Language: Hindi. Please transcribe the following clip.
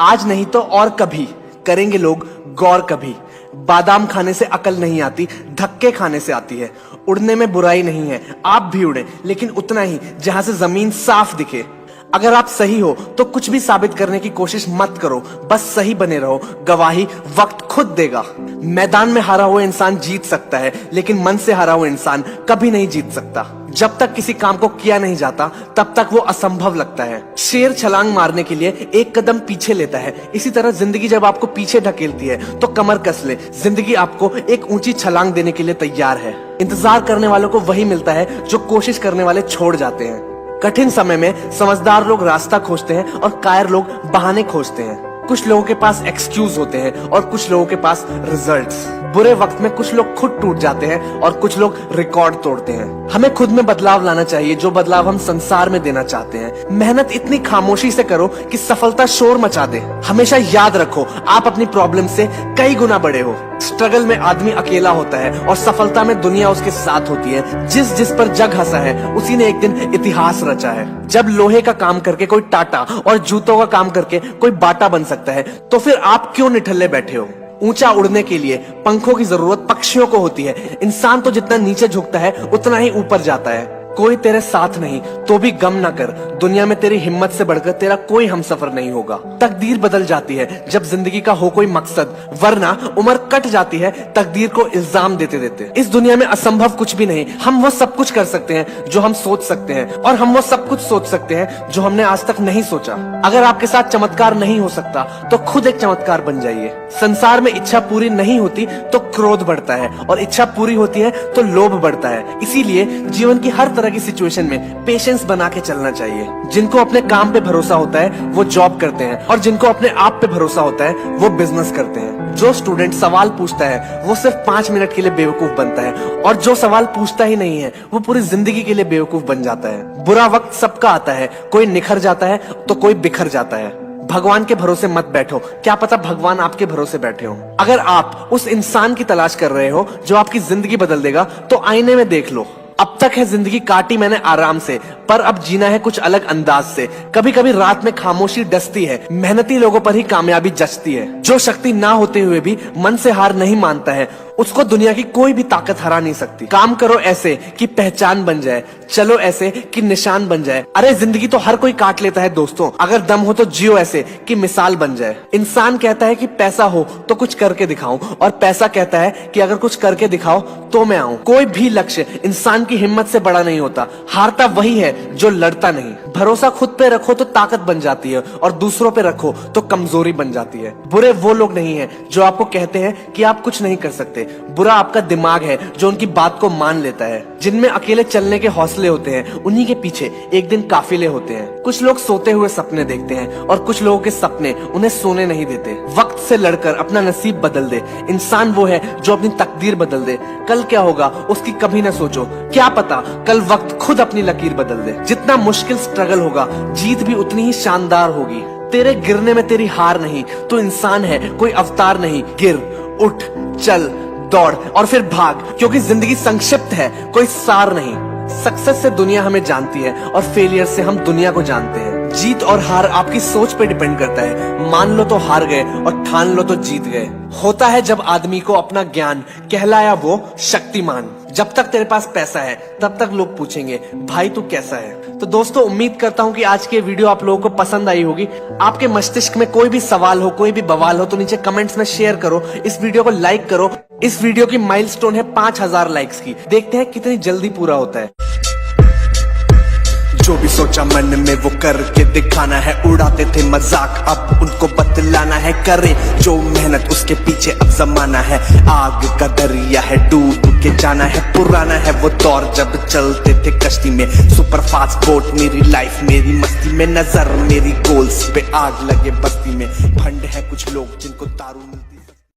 आज नहीं तो और कभी करेंगे लोग गौर कभी। बादाम खाने से अकल नहीं आती, धक्के खाने से आती है। उड़ने में बुराई नहीं है, आप भी उड़े, लेकिन उतना ही जहां से जमीन साफ दिखे। अगर आप सही हो तो कुछ भी साबित करने की कोशिश मत करो, बस सही बने रहो, गवाही वक्त खुद देगा। मैदान में हारा हुआ इंसान जीत सकता है, लेकिन मन से हारा हुआ इंसान कभी नहीं जीत सकता। जब तक किसी काम को किया नहीं जाता तब तक वो असंभव लगता है। शेर छलांग मारने के लिए एक कदम पीछे लेता है, इसी तरह जिंदगी जब आपको पीछे ढकेलती है तो कमर कस ले, जिंदगी आपको एक ऊंची छलांग देने के लिए तैयार है। इंतजार करने वालों को वही मिलता है जो कोशिश करने वाले छोड़ जाते हैं। कठिन समय में समझदार लोग रास्ता खोजते हैं और कायर लोग बहाने खोजते हैं। कुछ लोगों के पास एक्सक्यूज होते हैं और कुछ लोगों के पास रिजल्ट्स। बुरे वक्त में कुछ लोग खुद टूट जाते हैं और कुछ लोग रिकॉर्ड तोड़ते हैं। हमें खुद में बदलाव लाना चाहिए, जो बदलाव हम संसार में देना चाहते हैं। मेहनत इतनी खामोशी से करो कि सफलता शोर मचा दे। हमेशा याद रखो, आप अपनी प्रॉब्लम से कई गुना बड़े हो। स्ट्रगल में आदमी अकेला होता है और सफलता में दुनिया उसके साथ होती है। जिस जिस पर जग हंसा है उसी ने एक दिन इतिहास रचा है। जब लोहे का काम करके कोई टाटा और जूतों का काम करके कोई बाटा बन सकता है, तो फिर आप क्यों निठल्ले बैठे हो? ऊंचा उड़ने के लिए पंखों की जरूरत पक्षियों को होती है। इंसान तो जितना नीचे झुकता है उतना ही ऊपर जाता है। कोई तेरे साथ नहीं तो भी गम ना कर, दुनिया में तेरी हिम्मत से बढ़कर तेरा कोई हमसफर नहीं होगा। तकदीर बदल जाती है जब जिंदगी का हो कोई मकसद, वरना उम्र कट जाती है तकदीर को इल्जाम देते देते। इस दुनिया में असंभव कुछ भी नहीं। हम वो सब कुछ कर सकते हैं जो हम सोच सकते हैं, और हम वो सब कुछ सोच सकते हैं जो हमने आज तक नहीं सोचा। अगर आपके साथ चमत्कार नहीं हो सकता तो खुद एक चमत्कार बन जाइए। संसार में इच्छा पूरी नहीं होती तो क्रोध बढ़ता है, और इच्छा पूरी होती है तो लोभ बढ़ता है। इसीलिए जीवन की हर तरह की सिचुएशन में पेशेंस बना के चलना चाहिए। जिनको अपने काम पे भरोसा होता है वो जॉब करते हैं, और जिनको अपने आप पे भरोसा होता है वो बिजनेस करते हैं। जो स्टूडेंट सवाल पूछता है वो सिर्फ 5 मिनट के लिए बेवकूफ बनता है, और जो सवाल पूछता ही नहीं है वो पूरी जिंदगी के लिए बेवकूफ बन जाता है। बुरा वक्त सबका आता है, कोई निखर जाता है तो कोई बिखर जाता है। भगवान के भरोसे मत बैठो, क्या पता भगवान आपके भरोसे बैठे हो। अगर आप उस इंसान की तलाश कर रहे हो जो आपकी जिंदगी बदल देगा, तो आईने में देख लो। अब तक है जिंदगी काटी मैंने आराम से, पर अब जीना है कुछ अलग अंदाज से। कभी कभी रात में खामोशी डसती है, मेहनती लोगों पर ही कामयाबी जचती है। जो शक्ति ना होते हुए भी मन से हार नहीं मानता है, उसको दुनिया की कोई भी ताकत हरा नहीं सकती। काम करो ऐसे कि पहचान बन जाए, चलो ऐसे कि निशान बन जाए। अरे जिंदगी तो हर कोई काट लेता है दोस्तों, अगर दम हो तो जियो ऐसे कि मिसाल बन जाए। इंसान कहता है कि पैसा हो तो कुछ करके दिखाऊं, और पैसा कहता है कि अगर कुछ करके दिखाओ तो मैं आऊं। कोई भी लक्ष्य इंसान की हिम्मत से बड़ा नहीं होता, हारता वही है जो लड़ता नहीं। भरोसा खुद पे रखो तो ताकत बन जाती है, और दूसरों पे रखो तो कमजोरी बन जाती है। बुरे वो लोग नहीं है जो आपको कहते हैं कि आप कुछ नहीं कर सकते, बुरा आपका दिमाग है जो उनकी बात को मान लेता है। जिनमें अकेले चलने के हौसले होते हैं, उन्हीं के पीछे एक दिन काफिले होते हैं। कुछ लोग सोते हुए सपने देखते हैं, और कुछ लोगों के सपने उन्हें सोने नहीं देते। वक्त से लड़कर अपना नसीब बदल दे। इंसान वो है जो अपनी तकदीर बदल दे। कल क्या होगा उसकी कभी न सोचो, क्या पता कल वक्त खुद अपनी लकीर बदल दे। जितना मुश्किल स्ट्रगल होगा, जीत भी उतनी ही शानदार होगी। तेरे गिरने में तेरी हार नहीं, तो इंसान है कोई अवतार नहीं। गिर, उठ, चल, दौड़ और फिर भाग, क्योंकि जिंदगी संक्षिप्त है, कोई सार नहीं। सक्सेस से दुनिया हमें जानती है, और फेलियर से हम दुनिया को जानते हैं। जीत और हार आपकी सोच पे डिपेंड करता है। मान लो तो हार गए, और ठान लो तो जीत गए। होता है जब आदमी को अपना ज्ञान, कहलाया वो शक्तिमान। जब तक तेरे पास पैसा है तब तक लोग पूछेंगे भाई तू कैसा है। तो दोस्तों, उम्मीद करता हूँ कि आज की वीडियो आप लोगों को पसंद आई होगी। आपके मस्तिष्क में कोई भी सवाल हो, कोई भी बवाल हो, तो नीचे कमेंट्स में शेयर करो। इस वीडियो को लाइक करो। इस वीडियो की माइलस्टोन है 5000 लाइक्स की। देखते हैं कितनी जल्दी पूरा होता है। जो भी सोचा मन में वो करके दिखाना है। उड़ाते थे मजाक अब उनको बतलाना है। करे जो मेहनत उसके पीछे अब जमाना है। आग का दरिया है, डूब के जाना है। पुराना है वो दौर जब चलते थे कश्ती में। सुपर फास्ट बोट मेरी लाइफ मेरी मस्ती में। नजर मेरी गोल्स पे, आग लगे बस्ती में। फंड है कुछ लोग जिनको दारू